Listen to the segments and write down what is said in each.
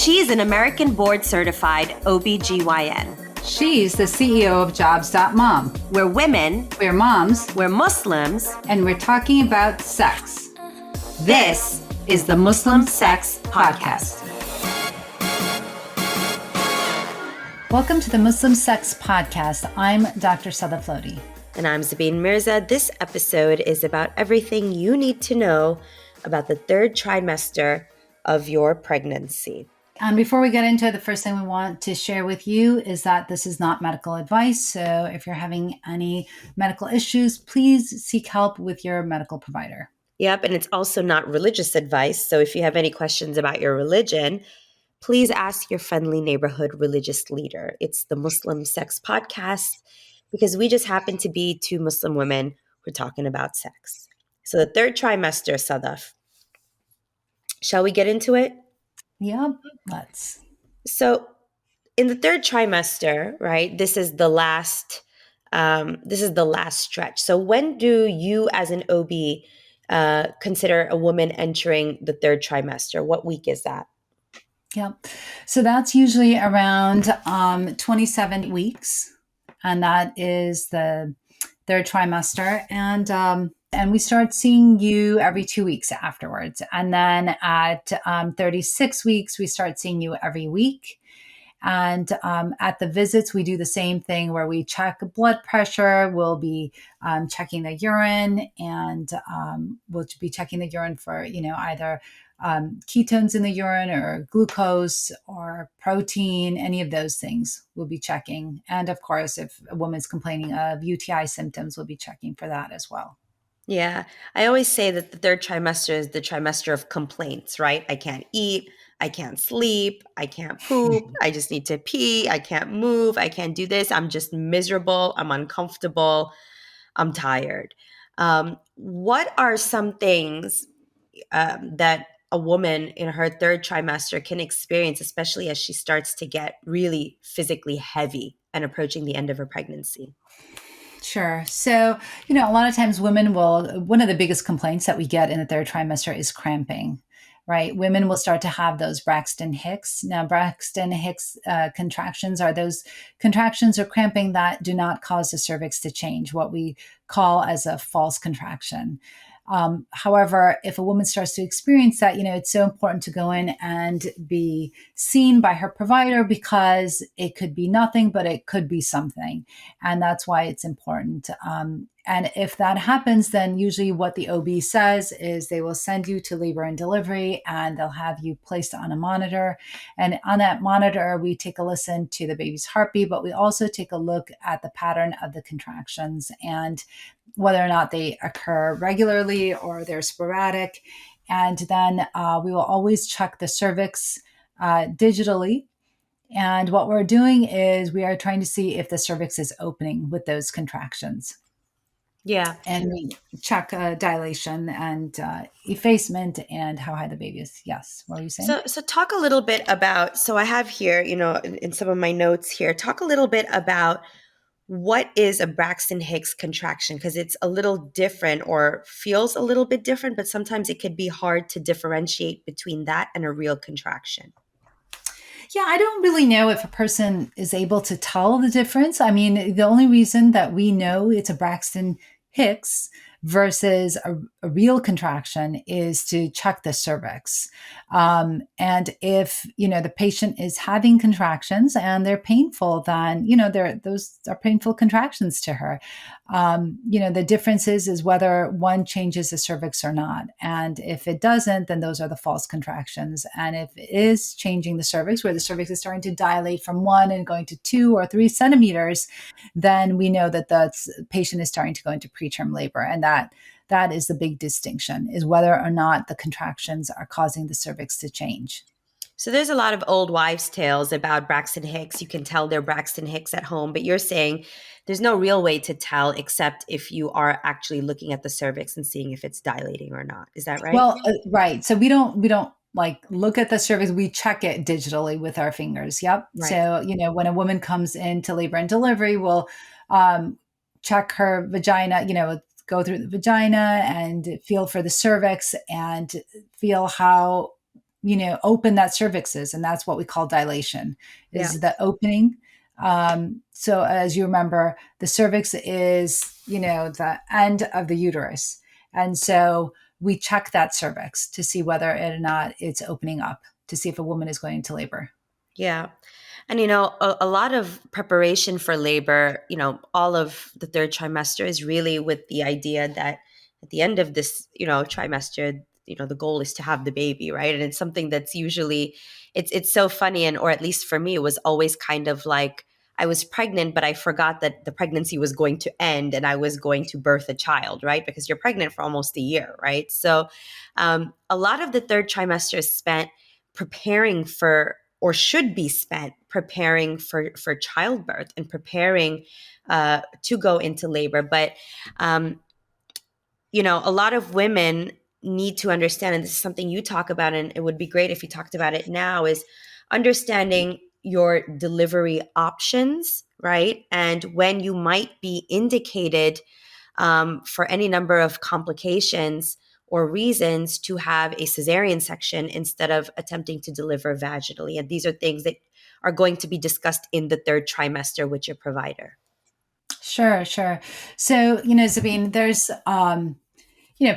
She's an American board-certified OBGYN. She's the CEO of Jobs.mom. We're women. We're moms. We're Muslims. And we're talking about sex. This is the Muslim Sex Podcast. Welcome to the Muslim Sex Podcast. I'm Dr. Sadaf Lodhi. And I'm Zabeen Mirza. This episode is about everything you need to know about the third trimester of your pregnancy. And before we get into it, the first thing we want to share with you is that this is not medical advice. So if you're having any medical issues, please seek help with your medical provider. Yep, and it's also not religious advice. So if you have any questions about your religion, please ask your friendly neighborhood religious leader. It's the Muslim Sex Podcast because we just happen to be two Muslim women who are talking about sex. So the third trimester, Sadaf. Shall we get into it? Yep, let's. So in the third trimester, right, this is the last stretch. So when do you as an OB consider a woman entering the third trimester? What week is that? Yep. So that's usually around 27 weeks. And that is the third trimester. And we start seeing you every 2 weeks afterwards. And then at 36 weeks, we start seeing you every week. And at the visits, we do the same thing where we check blood pressure. We'll be checking the urine, and we'll be checking the urine for, either ketones in the urine or glucose or protein, any of those things we'll be checking. And of course, if a woman's complaining of UTI symptoms, we'll be checking for that as well. Yeah. I always say that the third trimester is the trimester of complaints, right? I can't eat. I can't sleep. I can't poop. I just need to pee. I can't move. I can't do this. I'm just miserable. I'm uncomfortable. I'm tired. What are some things that a woman in her third trimester can experience, especially as she starts to get really physically heavy and approaching the end of her pregnancy? Sure. So, a lot of times one of the biggest complaints that we get in the third trimester is cramping, right? Women will start to have those Braxton Hicks. Now, Braxton Hicks contractions are those contractions or cramping that do not cause the cervix to change, what we call as a false contraction. However, if a woman starts to experience that, it's so important to go in and be seen by her provider because it could be nothing, but it could be something. And that's why it's important. And if that happens, then usually what the OB says is they will send you to labor and delivery and they'll have you placed on a monitor. And on that monitor, we take a listen to the baby's heartbeat, but we also take a look at the pattern of the contractions and whether or not they occur regularly or they're sporadic. And then we will always check the cervix digitally. And what we're doing is we are trying to see if the cervix is opening with those contractions. Yeah. And we check dilation and effacement and how high the baby is. Yes. What were you saying? So talk a little bit about, so I have here, in some of my notes here, talk a little bit about what is a Braxton Hicks contraction? Because it's a little different or feels a little bit different, but sometimes it could be hard to differentiate between that and a real contraction. Yeah, I don't really know if a person is able to tell the difference. I mean, the only reason that we know it's a Braxton Hicks versus a real contraction is to check the cervix. And if, the patient is having contractions and they're painful, then, those are painful contractions to her. The difference is whether one changes the cervix or not. And if it doesn't, then those are the false contractions. And if it is changing the cervix, where the cervix is starting to dilate from 1 and going to 2 or 3 centimeters, then we know that the patient is starting to go into preterm labor. And that is the big distinction, is whether or not the contractions are causing the cervix to change. So there's a lot of old wives' tales about Braxton Hicks. You can tell they're Braxton Hicks at home, but you're saying there's no real way to tell except if you are actually looking at the cervix and seeing if it's dilating or not. Is that right? Well, right. So we don't like look at the cervix. We check it digitally with our fingers. Yep. Right. So, when a woman comes into labor and delivery, we'll check her vagina, go through the vagina and feel for the cervix and feel how open that cervix is, and that's what we call dilation, Yeah. is the opening. So as you remember, the cervix is, the end of the uterus. And so we check that cervix to see whether or not it's opening up, to see if a woman is going into labor. Yeah. And, a lot of preparation for labor, all of the third trimester is really with the idea that at the end of this, trimester, the goal is to have the baby, right? And it's something that's usually, it's so funny. And, or at least for me, it was always kind of like I was pregnant, but I forgot that the pregnancy was going to end and I was going to birth a child, right? Because you're pregnant for almost a year, right? So a lot of the third trimester is spent preparing for, or should be spent preparing for childbirth and preparing to go into labor. But um, a lot of women need to understand, and this is something you talk about, and it would be great if you talked about it now, is understanding your delivery options, right? And when you might be indicated for any number of complications or reasons to have a cesarean section instead of attempting to deliver vaginally. And these are things that are going to be discussed in the third trimester with your provider. Sure, sure. So, Zabine, there's,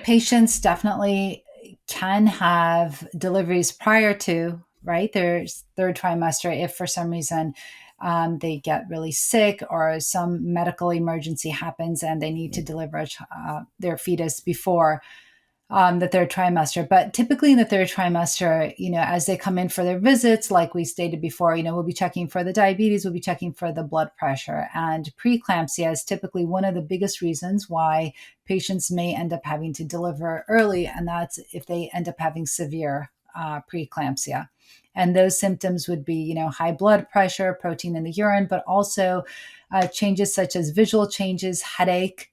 patients definitely can have deliveries prior to, right, their third trimester if for some reason they get really sick or some medical emergency happens and they need to deliver their fetus before the third trimester. But typically in the third trimester, as they come in for their visits, like we stated before, we'll be checking for the diabetes, we'll be checking for the blood pressure. And preeclampsia is typically one of the biggest reasons why patients may end up having to deliver early. And that's if they end up having severe preeclampsia. And those symptoms would be, high blood pressure, protein in the urine, but also changes such as visual changes, headache,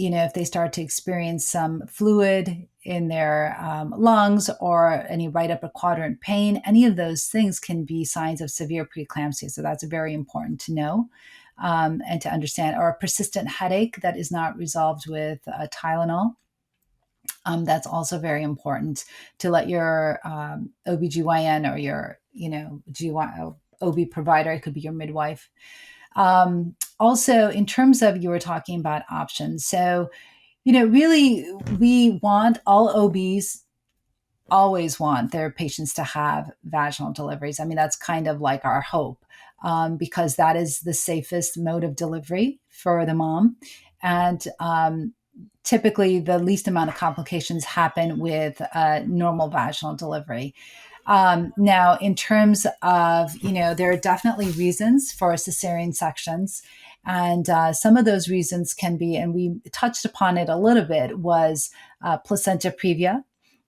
if they start to experience some fluid in their lungs or any right upper quadrant pain, any of those things can be signs of severe preeclampsia. So that's very important to know and to understand. Or a persistent headache that is not resolved with Tylenol. That's also very important to let your OBGYN or your, OB provider, it could be your midwife. Also, in terms of, you were talking about options. So, really, we want all OBs always want their patients to have vaginal deliveries. I mean, that's kind of like our hope because that is the safest mode of delivery for the mom. And typically, the least amount of complications happen with normal vaginal delivery. Now, in terms of, there are definitely reasons for cesarean sections. And some of those reasons can be, and we touched upon it a little bit, was placenta previa.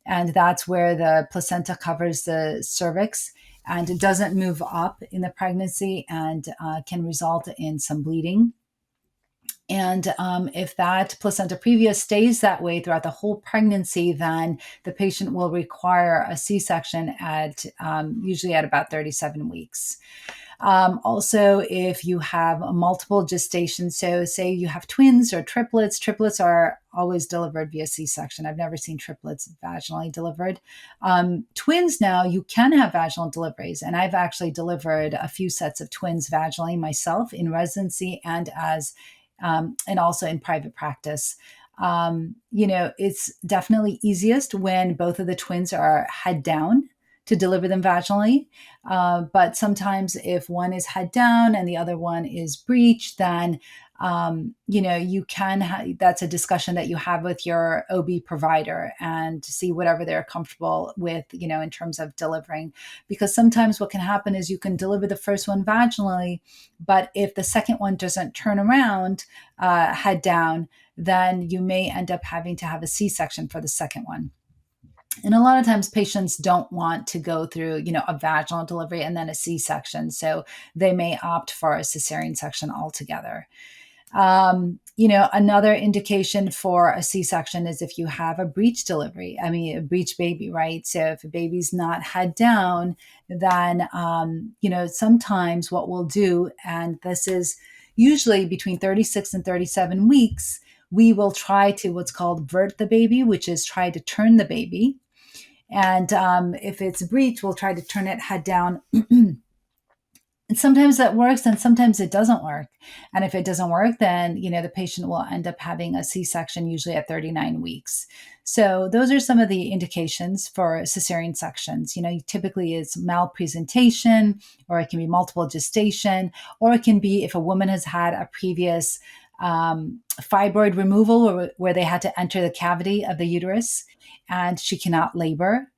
And that's where the placenta covers the cervix and it doesn't move up in the pregnancy and can result in some bleeding. And if that placenta previa stays that way throughout the whole pregnancy, then the patient will require a C-section at usually at about 37 weeks. Also, if you have multiple gestations, so say you have twins or triplets, triplets are always delivered via C-section. I've never seen triplets vaginally delivered. Twins now, you can have vaginal deliveries. And I've actually delivered a few sets of twins vaginally myself in residency and also in private practice. It's definitely easiest when both of the twins are head down to deliver them vaginally. But sometimes if one is head down and the other one is breech, then you can that's a discussion that you have with your OB provider and to see whatever they're comfortable with, in terms of delivering. Because sometimes what can happen is you can deliver the first one vaginally, but if the second one doesn't turn around head down, then you may end up having to have a C-section for the second one. And a lot of times patients don't want to go through, a vaginal delivery and then a C-section. So they may opt for a cesarean section altogether. Another indication for a C-section is if you have a breech delivery, a breech baby, right? So if a baby's not head down, then, sometimes what we'll do, and this is usually between 36 and 37 weeks, we will try to what's called vert the baby, which is try to turn the baby. And if it's a breech, we'll try to turn it head down. And sometimes that works and sometimes it doesn't work. And if it doesn't work, then, the patient will end up having a C-section usually at 39 weeks. So those are some of the indications for cesarean sections. Typically it's malpresentation, or it can be multiple gestation, or it can be if a woman has had a previous fibroid removal where they had to enter the cavity of the uterus and she cannot labor.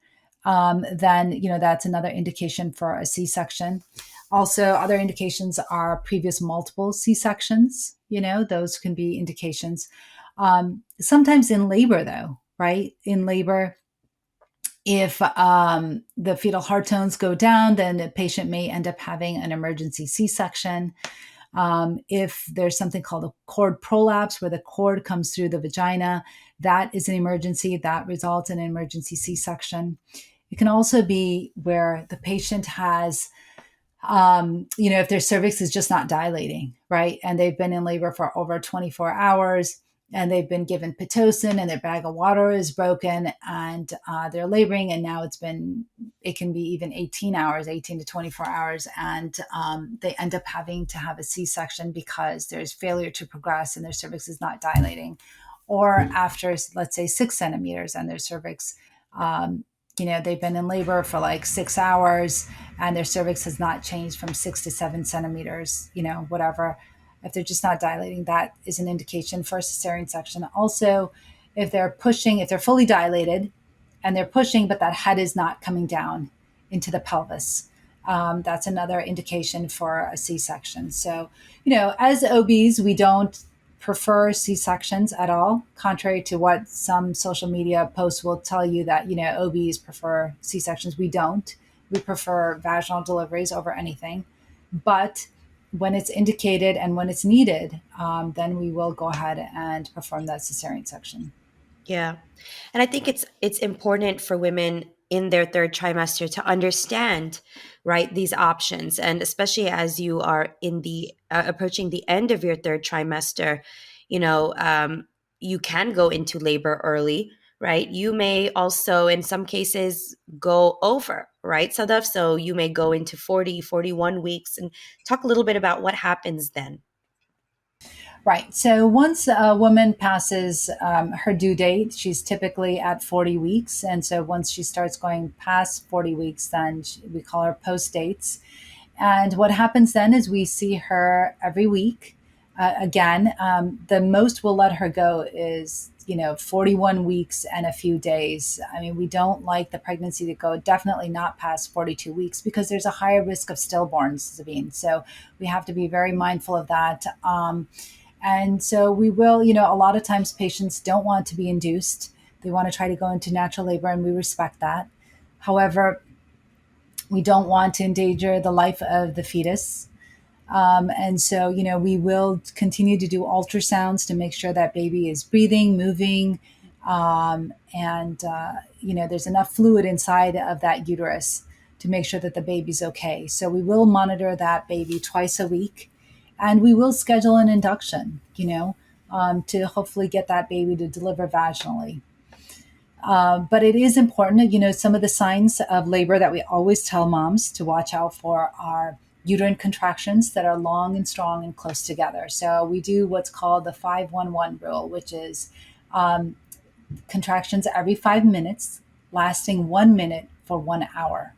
Then, that's another indication for a C-section. Also, other indications are previous multiple C-sections. Those can be indications. Sometimes in labor, though, right? In labor, if the fetal heart tones go down, then the patient may end up having an emergency C-section. If there's something called a cord prolapse, where the cord comes through the vagina, that is an emergency that results in an emergency C-section. It can also be where the patient has if their cervix is just not dilating, right? And they've been in labor for over 24 hours and they've been given Pitocin and their bag of water is broken and they're laboring. And now it can be even 18 hours, 18 to 24 hours. And they end up having to have a C-section because there's failure to progress and their cervix is not dilating. Or after, let's say, 6 centimeters and their cervix, they've been in labor for like 6 hours and their cervix has not changed from 6 to 7 centimeters, whatever. If they're just not dilating, that is an indication for a cesarean section. Also, if they're fully dilated and they're pushing, but that head is not coming down into the pelvis, that's another indication for a C-section. So, as OBs, we don't prefer C-sections at all, contrary to what some social media posts will tell you that, OBs prefer C-sections. We don't. We prefer vaginal deliveries over anything. But when it's indicated and when it's needed, then we will go ahead and perform that cesarean section. Yeah. And I think it's important for women in their third trimester to understand, right, these options. And especially as you are in the approaching the end of your third trimester, you know, um, you can go into labor early, right? You may also, in some cases, go over, right, Sadaf? So you may go into 40, 41 weeks, and talk a little bit about what happens then. Right. So once a woman passes her due date, she's typically at 40 weeks. And so once she starts going past 40 weeks, then we call her post dates. And what happens then is we see her every week. Again, the most we'll let her go is, 41 weeks and a few days. I mean, we don't like the pregnancy to go definitely not past 42 weeks because there's a higher risk of stillborns, Zabeen. So we have to be very mindful of that. And so we will, a lot of times patients don't want to be induced. They want to try to go into natural labor, and we respect that. However, we don't want to endanger the life of the fetus. And so, we will continue to do ultrasounds to make sure that baby is breathing, moving, and there's enough fluid inside of that uterus to make sure that the baby's okay. So we will monitor that baby twice a week, and we will schedule an induction, to hopefully get that baby to deliver vaginally. But it is important, some of the signs of labor that we always tell moms to watch out for are uterine contractions that are long and strong and close together. So we do what's called the 5-1-1 rule, which is contractions every 5 minutes, lasting 1 minute for 1 hour.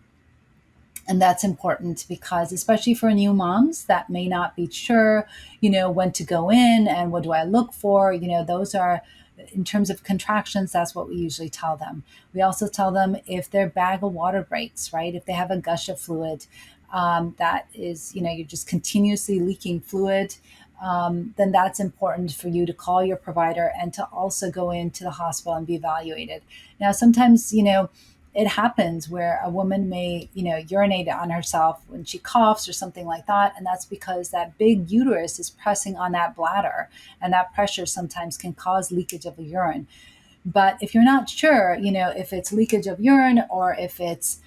And that's important because, especially for new moms that may not be sure, when to go in and what do I look for, those are, in terms of contractions, that's what we usually tell them. We also tell them if their bag of water breaks, right? If they have a gush of fluid that is, you're just continuously leaking fluid, then that's important for you to call your provider and to also go into the hospital and be evaluated. Now, sometimes, it happens where a woman may, urinate on herself when she coughs or something like that. And that's because that big uterus is pressing on that bladder. And that pressure sometimes can cause leakage of urine. But if you're not sure, if it's leakage of urine or if it's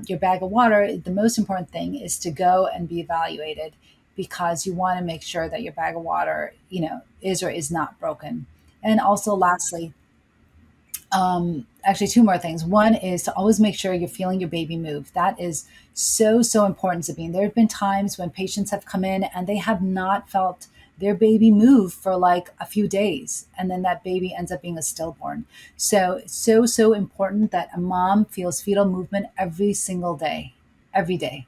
your bag of water, the most important thing is to go and be evaluated because you want to make sure that your bag of water, is or is not broken. And also, lastly, Actually, two more things. One is to always make sure you're feeling your baby move. That is so, so important, Sabine. There have been times when patients have come in and they have not felt their baby move for like a few days, and then that baby ends up being a stillborn. So, it's so, so important that a mom feels fetal movement every single day, every day.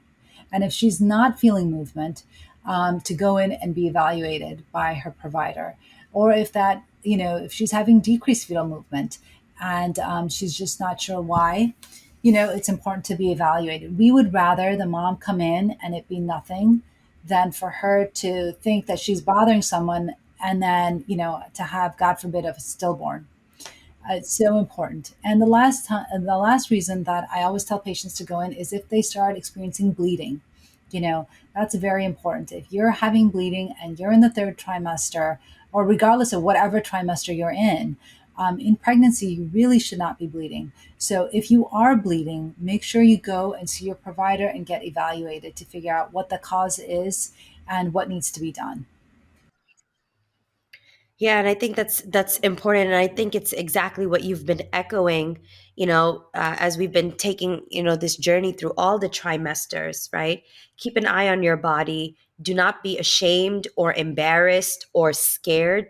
And if she's not feeling movement, to go in and be evaluated by her provider. Or if that, if she's having decreased fetal movement, and she's just not sure why, it's important to be evaluated. We would rather the mom come in and it be nothing than for her to think that she's bothering someone and then, to have, God forbid, of a stillborn. It's so important. And the last reason that I always tell patients to go in is if they start experiencing bleeding. That's very important. If you're having bleeding and you're in the third trimester, or regardless of whatever trimester you're in pregnancy, you really should not be bleeding. So if you are bleeding, make sure you go and see your provider and get evaluated to figure out what the cause is and what needs to be done. Yeah, and I think that's important, and I think it's exactly what you've been echoing. As we've been taking this journey through all the trimesters, right? Keep an eye on your body. Do not be ashamed or embarrassed or scared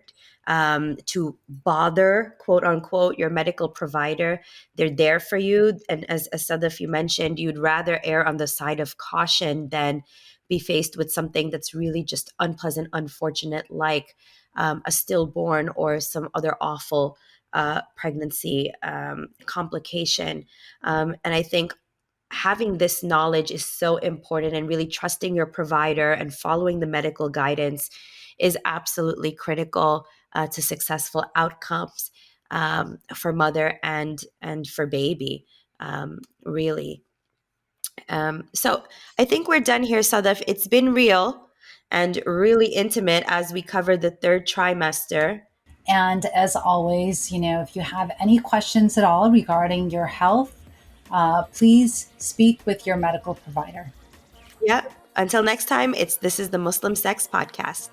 to bother, quote unquote, your medical provider. They're there for you, and as Sadaf, you mentioned, you'd rather err on the side of caution than be faced with something that's really just unpleasant, unfortunate, like a stillborn or some other awful pregnancy complication. And I think having this knowledge is so important, and really trusting your provider and following the medical guidance is absolutely critical to successful outcomes for mother and for baby. Really. So I think we're done here, Sadaf. It's been real and really intimate as we cover the third trimester. And as always, if you have any questions at all regarding your health, please speak with your medical provider. Yeah. Until next time, this is the Muslim Sex Podcast.